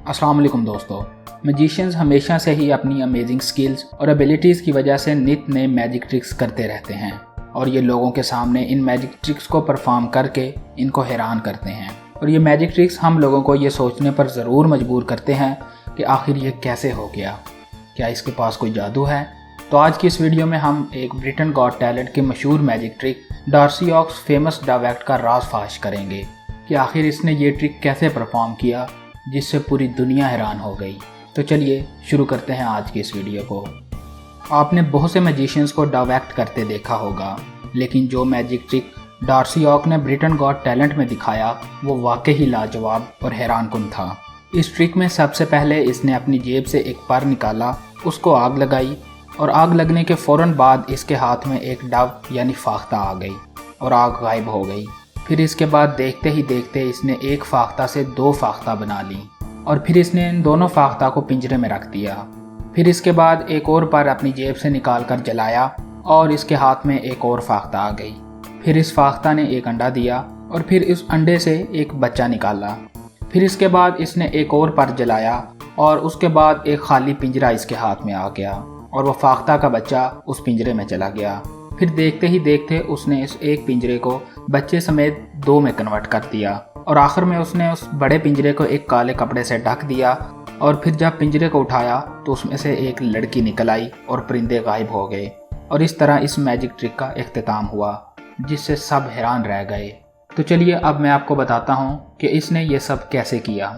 अस्सलाम वालेकुम दोस्तों। मैजिशियंस हमेशा से ही अपनी अमेजिंग स्किल्स और एबिलिटीज़ की वजह से नित नए मैजिक ट्रिक्स करते रहते हैं और ये लोगों के सामने इन मैजिक ट्रिक्स को परफॉर्म करके इनको हैरान करते हैं। और ये मैजिक ट्रिक्स हम लोगों को ये सोचने पर ज़रूर मजबूर करते हैं कि आखिर ये कैसे हो गया, क्या इसके पास कोई जादू है। तो आज की इस वीडियो में हम एक ब्रिटेन गॉट टैलेंट के मशहूर magic trick Darcy Oake famous dove act का राज फाश करेंगे कि आखिर इसने ये ट्रिक कैसे परफॉर्म किया जिससे पूरी दुनिया हैरान हो गई। तो चलिए शुरू करते हैं आज की इस वीडियो को। आपने बहुत से मैजिशियंस को डावेक्ट करते देखा होगा, लेकिन जो मैजिक ट्रिक डार्सी ऑक ने ब्रिटेन गॉट टैलेंट में दिखाया वो वाकई ही लाजवाब और हैरानकुन था। इस ट्रिक में सबसे पहले इसने अपनी जेब से एक पर निकाला, उसको आग लगाई और आग लगने के फ़ौरन बाद इसके हाथ में एक डव यानी फाख्ता आ गई और आग गायब हो गई। फिर इसके बाद देखते ही देखते इसने एक फाख्ता से दो फाख्ता बना ली और फिर इसने इन दोनों फाख्ता को पिंजरे में रख दिया। फिर इसके बाद एक और पर अपनी जेब से निकाल कर जलाया और इसके हाथ में एक और फाख्ता आ गई। फिर इस फाख्ता ने एक अंडा दिया और फिर इस अंडे से एक बच्चा निकाला। फिर इसके बाद इसने एक और पर जलाया और उसके बाद एक खाली पिंजरा इसके हाथ में आ गया और वह फाख्ता का बच्चा उस पिंजरे में चला गया। फिर देखते ही देखते उसने इस एक पिंजरे को बच्चे समेत दो में कन्वर्ट कर दिया और आखिर में उसने उस बड़े पिंजरे को एक काले कपड़े से ढक दिया और फिर जब पिंजरे को उठाया तो उसमें से एक लड़की निकल आई और परिंदे गायब हो गए। और इस तरह इस मैजिक ट्रिक का इख्तिताम हुआ जिससे सब हैरान रह गए। तो चलिए अब मैं आपको बताता हूँ कि इसने ये सब कैसे किया।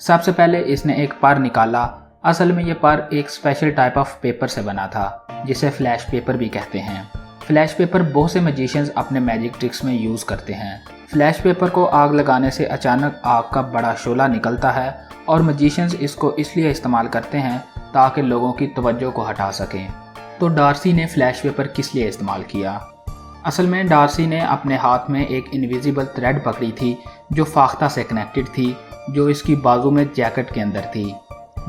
सबसे पहले इसने एक पर निकाला। असल में ये पर एक स्पेशल टाइप ऑफ पेपर से बना था जिसे फ्लैश पेपर भी कहते हैं। फ्लैश पेपर बहुत से मैजिशियंस अपने मैजिक ट्रिक्स में यूज़ करते हैं। फ्लैश पेपर को आग लगाने से अचानक आग का बड़ा शोला निकलता है और मैजिशियंस इसको इसलिए इस्तेमाल करते हैं ताकि लोगों की तवज्जो को हटा सकें। तो डार्सी ने फ्लैश पेपर किस लिए इस्तेमाल किया? असल में डार्सी ने अपने हाथ में एक इनविजिबल थ्रेड पकड़ी थी जो फाख्ता से कनेक्टेड थी, जो इसकी बाजू में जैकेट के अंदर थी।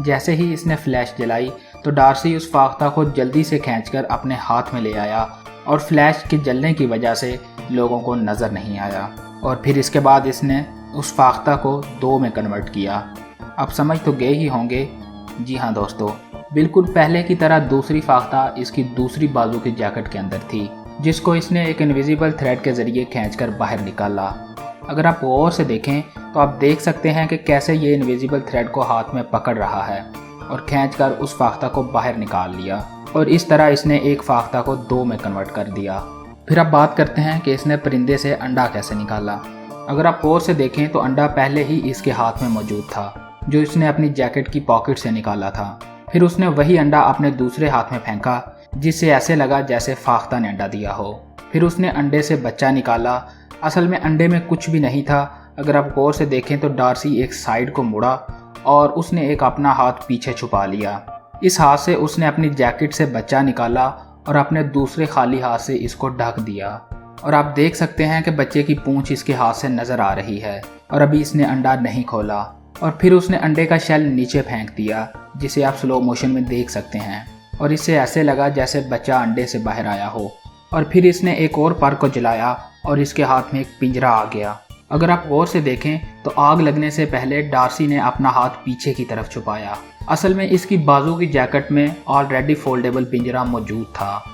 जैसे ही इसने फ्लैश जलाई तो डार्सी उस फाख्ता को जल्दी से खींचकर अपने हाथ में ले आया और फ्लैश के जलने की वजह से लोगों को नज़र नहीं आया। और फिर इसके बाद इसने उस फाख्ता को दो में कन्वर्ट किया। अब समझ तो गए ही होंगे। जी हाँ दोस्तों, बिल्कुल पहले की तरह दूसरी फाख्ता इसकी दूसरी बाजू की जैकेट के अंदर थी जिसको इसने एक इनविजिबल थ्रेड के ज़रिए खींचकर बाहर निकाला। अगर आप गौर से देखें तो आप देख सकते हैं कि कैसे ये इनविजिबल थ्रेड को हाथ में पकड़ रहा है और खींचकर उस फाख्ता को बाहर निकाल लिया और इस तरह इसने एक फाख्ता को दो में कन्वर्ट कर दिया। फिर अब बात करते हैं कि इसने परिंदे से अंडा कैसे निकाला। अगर आप गौर से देखें तो अंडा पहले ही इसके हाथ में मौजूद था जो इसने अपनी जैकेट की पॉकेट से निकाला था। फिर उसने वही अंडा अपने दूसरे हाथ में फेंका जिससे ऐसे लगा जैसे फाख्ता ने अंडा दिया हो। फिर उसने अंडे से बच्चा निकाला। असल में अंडे में कुछ भी नहीं था। अगर आप गौर से देखें तो डार्सी एक साइड को मुड़ा और उसने एक अपना हाथ पीछे छुपा लिया। इस हाथ से उसने अपनी जैकेट से बच्चा निकाला और अपने दूसरे खाली हाथ से इसको ढक दिया और आप देख सकते हैं कि बच्चे की पूंछ इसके हाथ से नज़र आ रही है और अभी इसने अंडा नहीं खोला। और फिर उसने अंडे का शेल नीचे फेंक दिया जिसे आप स्लो मोशन में देख सकते हैं और इससे ऐसे लगा जैसे बच्चा अंडे से बाहर आया हो। और फिर इसने एक और पर को जलाया और इसके हाथ में एक पिंजरा आ गया। अगर आप गौर से देखें तो आग लगने से पहले डार्सी ने अपना हाथ पीछे की तरफ छुपाया। असल में इसकी बाजू की जैकेट में ऑलरेडी फोल्डेबल पिंजरा मौजूद था।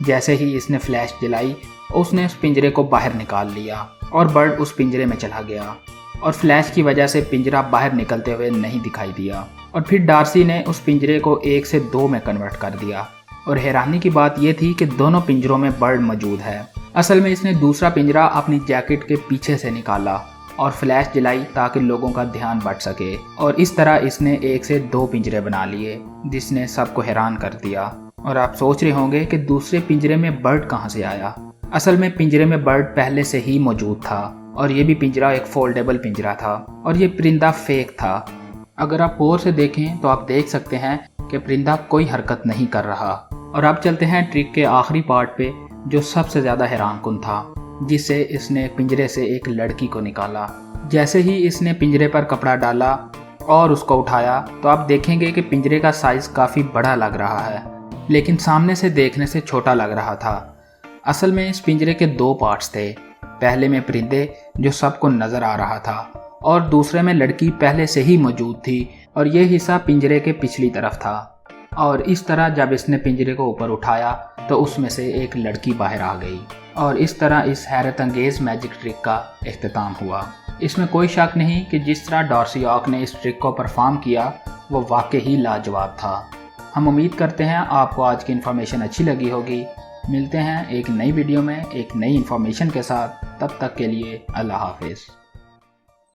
जैसे ही इसने फ्लैश जलाई उसने उस पिंजरे को बाहर निकाल लिया और बर्ड उस पिंजरे में चला गया और फ्लैश की वजह से पिंजरा बाहर निकलते हुए नहीं दिखाई दिया। और फिर डार्सी ने उस पिंजरे को एक से दो में कन्वर्ट कर दिया और हैरानी की बात यह थी कि दोनों पिंजरों में बर्ड मौजूद है। असल में इसने दूसरा पिंजरा अपनी जैकेट के पीछे से निकाला और फ्लैश जलाई ताकि लोगों का ध्यान बट सके और इस तरह इसने एक से दो पिंजरे बना लिए जिसने सबको हैरान कर दिया। और आप सोच रहे होंगे कि दूसरे पिंजरे में बर्ड कहाँ से आया। असल में पिंजरे में बर्ड पहले से ही मौजूद था और ये भी पिंजरा एक फोल्डेबल पिंजरा था और ये परिंदा फेक था। अगर आप गौर से देखें तो आप देख सकते हैं कि परिंदा कोई हरकत नहीं कर रहा। और अब चलते हैं ट्रिक के आखिरी पार्ट पे जो सबसे ज़्यादा हैरानकुन था, जिससे इसने पिंजरे से एक लड़की को निकाला। जैसे ही इसने पिंजरे पर कपड़ा डाला और उसको उठाया तो आप देखेंगे कि पिंजरे का साइज़ काफ़ी बड़ा लग रहा है लेकिन सामने से देखने से छोटा लग रहा था। असल में इस पिंजरे के दो पार्ट्स थे। पहले में परिंदे जो सबको नज़र आ रहा था और दूसरे में लड़की पहले से ही मौजूद थी और ये हिस्सा पिंजरे के पिछली तरफ था। और इस तरह जब इसने पिंजरे को ऊपर उठाया तो उसमें से एक लड़की बाहर आ गई। और इस तरह इस हैरत अंगेज़ मैजिक ट्रिक का इख्तिताम हुआ। इसमें कोई शक नहीं कि जिस तरह डॉर्सी ऑक ने इस ट्रिक को परफॉर्म किया वो वाकई ही लाजवाब था। हम उम्मीद करते हैं आपको आज की इन्फॉर्मेशन अच्छी लगी होगी। मिलते हैं एक नई वीडियो में एक नई इन्फॉर्मेशन के साथ। तब तक के लिए अल्लाह हाफिज़।